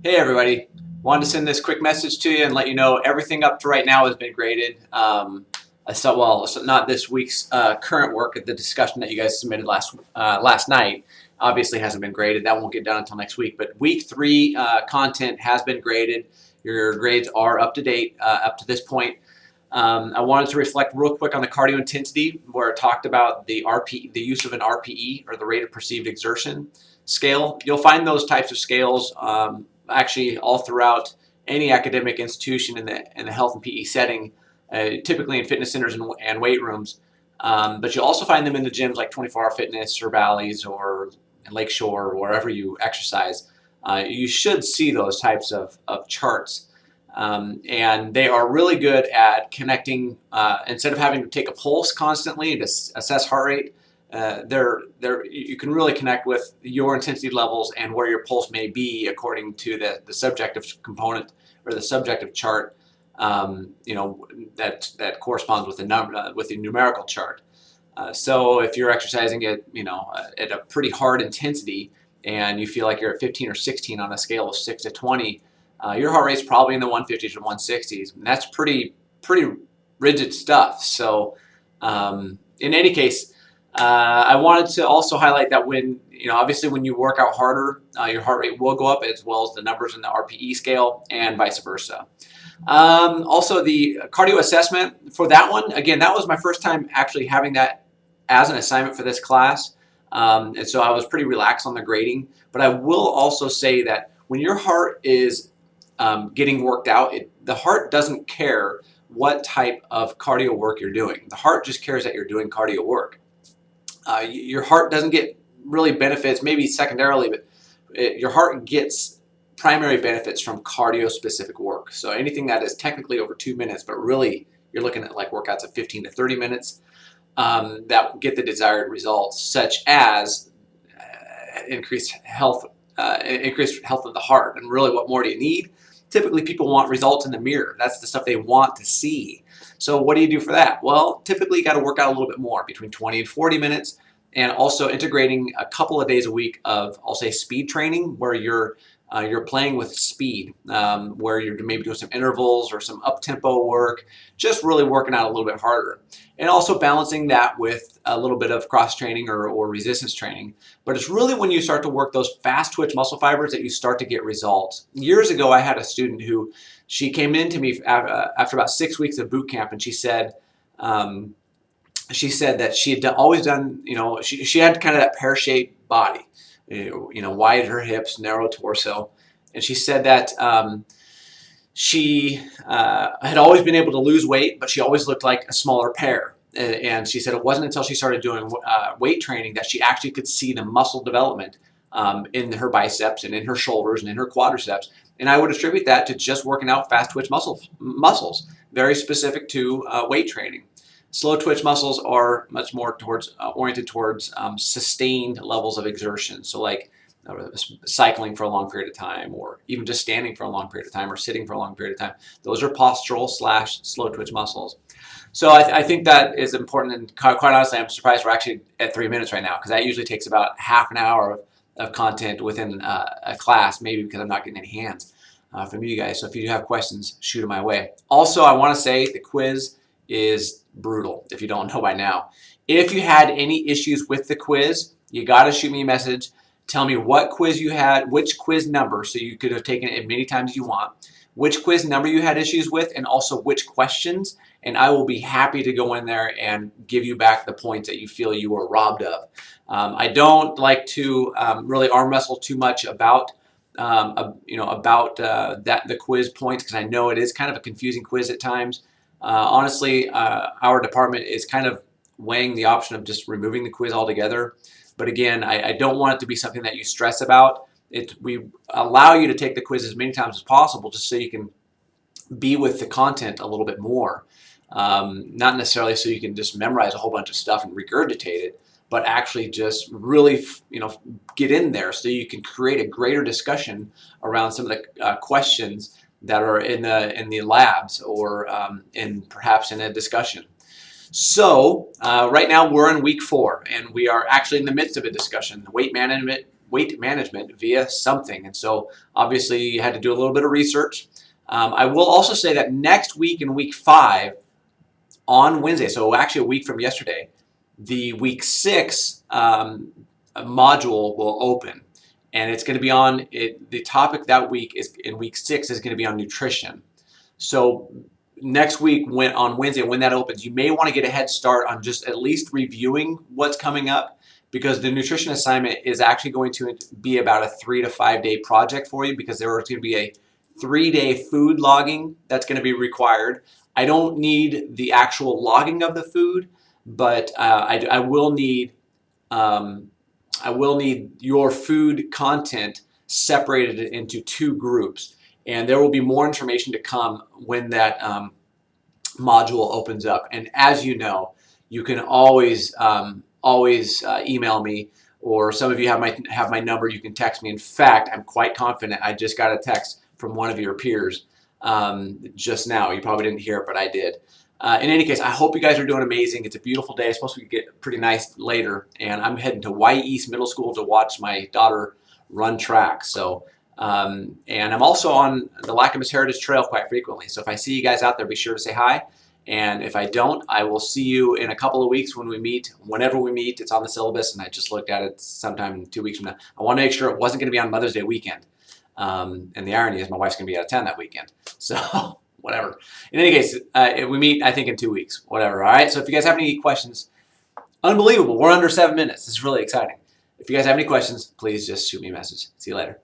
Hey everybody, wanted to send this quick message to you and let you know everything up to right now has been graded. So not this week's current work, the discussion that you guys submitted last night obviously hasn't been graded. That won't get done until next week. But week 3 content has been graded. Your grades are up to date up to this point. I wanted to reflect real quick on the cardio intensity, where it talked about the use of an RPE, or the rate of perceived exertion scale. You'll find those types of scales actually all throughout any academic institution in the health and PE setting, typically in fitness centers and weight rooms. But you'll also find them in the gyms like 24 Hour Fitness or Bally's or Lakeshore or wherever you exercise. You should see those types of charts. And they are really good at connecting, instead of having to take a pulse constantly to assess heart rate. You can really connect with your intensity levels and where your pulse may be according to the subjective component or the subjective chart, that corresponds with the numerical chart. So if you're exercising at at a pretty hard intensity and you feel like you're at 15 or 16 on a scale of 6 to 20, your heart rate's probably in the 150s to 160s, and that's pretty rigid stuff. So in any case, I wanted to also highlight that obviously when you work out harder, your heart rate will go up, as well as the numbers in the RPE scale, and vice versa. Also, the cardio assessment for that one, again, that was my first time actually having that as an assignment for this class, and so I was pretty relaxed on the grading. But I will also say that when your heart is getting worked out, the heart doesn't care what type of cardio work you're doing. The heart just cares that you're doing cardio work. Your heart doesn't get really benefits, maybe secondarily, but your heart gets primary benefits from cardio-specific work. So anything that is technically over 2 minutes, but really you're looking at like workouts of 15 to 30 minutes that get the desired results, such as increased health of the heart. And really, what more do you need? Typically, people want results in the mirror. That's the stuff they want to see. So what do you do for that? Well, typically you got to work out a little bit more, between 20 and 40 minutes, and also integrating a couple of days a week of, I'll say, speed training, where you're playing with speed, where you're maybe doing some intervals or some up-tempo work, just really working out a little bit harder. And also balancing that with a little bit of cross-training or resistance training. But it's really when you start to work those fast-twitch muscle fibers that you start to get results. Years ago, I had a student who, she came into me after about 6 weeks of boot camp, and she said that she had always done, she had kind of that pear-shaped body. Wide her hips, narrow torso. And she said that she had always been able to lose weight, but she always looked like a smaller pear. And she said it wasn't until she started doing weight training that she actually could see the muscle development in her biceps and in her shoulders and in her quadriceps. And I would attribute that to just working out fast twitch muscles, very specific to weight training. Slow twitch muscles are much more oriented towards sustained levels of exertion. So like cycling for a long period of time, or even just standing for a long period of time, or sitting for a long period of time. Those are postural / slow twitch muscles. So I think that is important. And quite honestly, I'm surprised we're actually at 3 minutes right now, because that usually takes about half an hour of content within a class, maybe because I'm not getting any hands from you guys. So if you do have questions, shoot them my way. Also, I want to say the quiz is brutal, if you don't know by now. If you had any issues with the quiz, you got to shoot me a message. Tell me what quiz you had, which quiz number, so you could have taken it as many times as you want, which quiz number you had issues with, and also which questions, and I will be happy to go in there and give you back the points that you feel you were robbed of. I don't like to really arm wrestle too much about the quiz points, because I know it is kind of a confusing quiz at times. Honestly, our department is kind of weighing the option of just removing the quiz altogether. But again, I don't want it to be something that you stress about. We allow you to take the quiz as many times as possible, just so you can be with the content a little bit more. Not necessarily so you can just memorize a whole bunch of stuff and regurgitate it, but actually just really get in there so you can create a greater discussion around some of the questions that are in the labs, or perhaps in a discussion. So right now we're in week 4, and we are actually in the midst of a discussion. The weight management weight management via something. And so obviously you had to do a little bit of research. I will also say that next week in week 5 on Wednesday, so actually a week from yesterday, the week 6 module will open. And it's going to be on it. The topic that week is in week 6 is going to be on nutrition. So next week on Wednesday, when that opens, you may want to get a head start on just at least reviewing what's coming up, because the nutrition assignment is actually going to be about a 3 to 5 day project for you, because there is going to be a 3-day food logging that's going to be required. I don't need the actual logging of the food, but I will need your food content separated into 2 groups, and there will be more information to come when that module opens up. And as you know, you can always email me, or some of you have my number. You can text me. In fact, I'm quite confident I just got a text from one of your peers just now. You probably didn't hear it, but I did. In any case, I hope you guys are doing amazing. It's a beautiful day. It's supposed to get pretty nice later, and I'm heading to Y East Middle School to watch my daughter run track. So, and I'm also on the Lacamas Heritage Trail quite frequently. So if I see you guys out there, be sure to say hi. And if I don't, I will see you in a couple of weeks when we meet. Whenever we meet, it's on the syllabus, and I just looked at it sometime 2 weeks from now. I want to make sure it wasn't going to be on Mother's Day weekend. And the irony is my wife's going to be out of town that weekend. So whatever. In any case, we meet, I think, in 2 weeks. Whatever. All right. So if you guys have any questions, unbelievable. We're under 7 minutes. This is really exciting. If you guys have any questions, please just shoot me a message. See you later.